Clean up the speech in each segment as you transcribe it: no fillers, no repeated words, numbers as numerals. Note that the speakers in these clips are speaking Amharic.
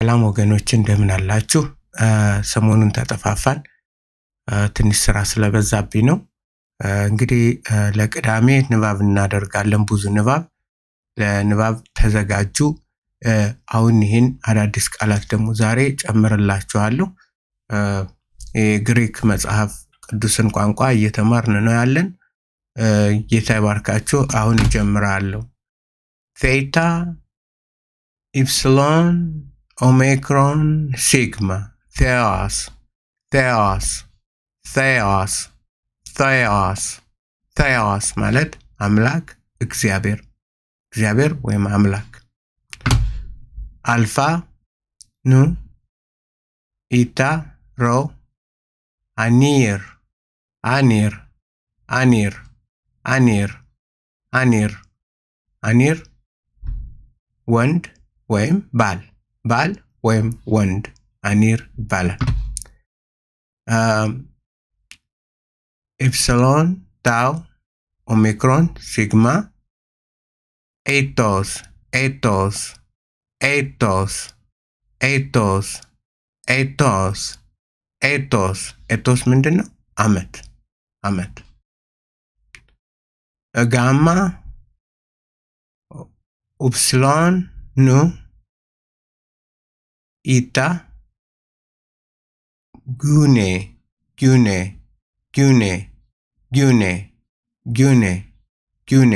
ሰላም ወገኖች እንደምን አላችሁ? ሰሞኑን ተጠፋፋን። ትንሽ ስራ ስለበዛብኝ ነው። እንግዲህ ለቅዳሜ ንባብ እናደርጋለን። ብዙ ንባብ ለንባብ ተዘጋጁ። አሁን ይህን አዳዲስ ቃላት ደግሞ ዛሬ ጨምርላችኋለሁ። የግሪክ መጽሐፍ ቅዱስን ቋንቋ እየተማርን ነው ያለን። ጌታ ይባርካችሁ። አሁን እጀምራለሁ። ቴታ ኢፕሲሎን ኦሜክሮን ሲግማ ቴዎስ ቴዎስ ቴዎስ ቴዎስ ቴዎስ ማለት አምላክ እግዚአብሔር እግዚአብሔር ወይም አምላክ። አልፋ ኑ ኢታ ሮ አኒር አኒር አኒር አኒር አኒር አኒር ወንድ ወይም ባል ባል ወይም ወንድ አኒር ይባላል። ኢፕሲሎን ታው ኦሜክሮን ሲግማ ኤቶስ ኤቶስ ኤቶስ ኤቶስ ኤቶስ ኤቶስ ኤቶስ ምንድን ነው? አመት አመት። ጋማ ኡፕሲሎን ኑ ኢታ ጉኔ ጉኔ ጉኔ ጉኔ ጉኔ ጉኔ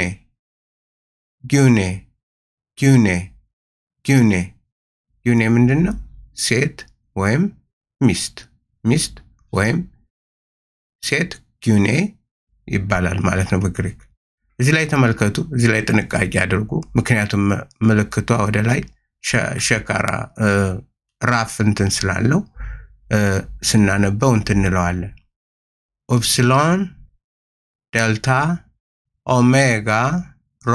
ጉኔ ጉኔ ጉኔ ጉኔ ምንድን ነው? ሴት ወይም ሚስት ሚስት ወይም ሴት ጉኔ ይባላል ማለት ነው በግሪክ። እዚህ ላይ ተመልከቱ። እዚህ ላይ ጥንቃቄ አድርጉ። ምክንያቱም ምልክቷ ወደ ላይ ሸካራ ራፍ እንትን ስላለው ስናነበው እንትን እንለዋለን። ኡፕሲሎን ዴልታ ኦሜጋ ሮ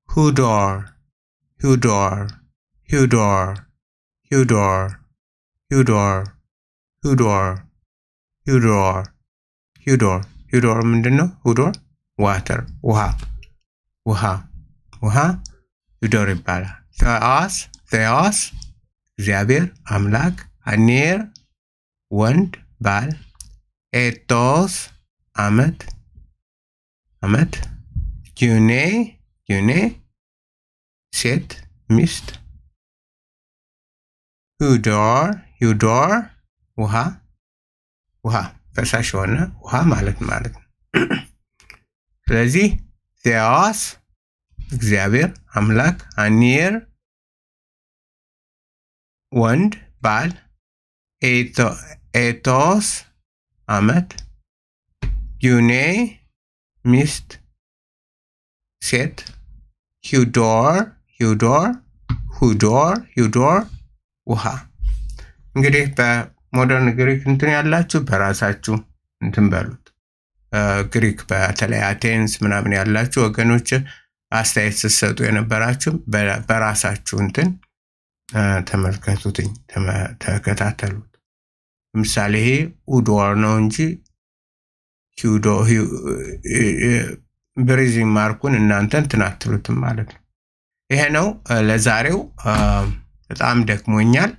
ሁዶር ሁዶር ሁዶር ሁዶር ሁዶር ሁዶር ሁዶር ሁዶር ሁዶር ምንድን ነው? ሁዶር ዋተር ውሃ ውሃ ውሃ ሁዶር ይባላል። ቴዎስ ቴዎስ እግዚአብሔር አምላክ፣ አኒር ወንድ ባል፣ ኤቶስ አመት አመት፣ ጊኔ ጊኔ ሴት ሚስት፣ ሁዶር ሁዶር ውሃ ውሃ ፈሳሽ የሆነ ውሃ ማለት ነው። ስለዚህ ቴዎስ እግዚአብሔር አምላክ፣ አኒር ወንድ ባል፣ ኤቶስ አመት፣ ጊኔ ሚስት ሴት፣ ሁዶር ሁዶር ሁዶር ሁዶር ውሃ። እንግዲህ በሞደርን ግሪክ እንትን ያላችሁ በራሳችሁ እንትን በሉት። ግሪክ በተለይ አቴንስ ምናምን ያላችሁ ወገኖች አስተያየት ስትሰጡ የነበራችሁ በራሳችሁ እንትን ተመልከቱትኝ፣ ተከታተሉት። ለምሳሌ ይሄ ኡዶር ነው እንጂ ብሪዚንግ ማርኩን እናንተ እንትን አትሉትም ማለት ነው። ይሄ ነው ለዛሬው። በጣም ደክሞኛል።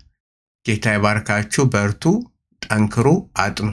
ጌታ ይባርካችሁ። በርቱ፣ ጠንክሩ፣ አጥኑ።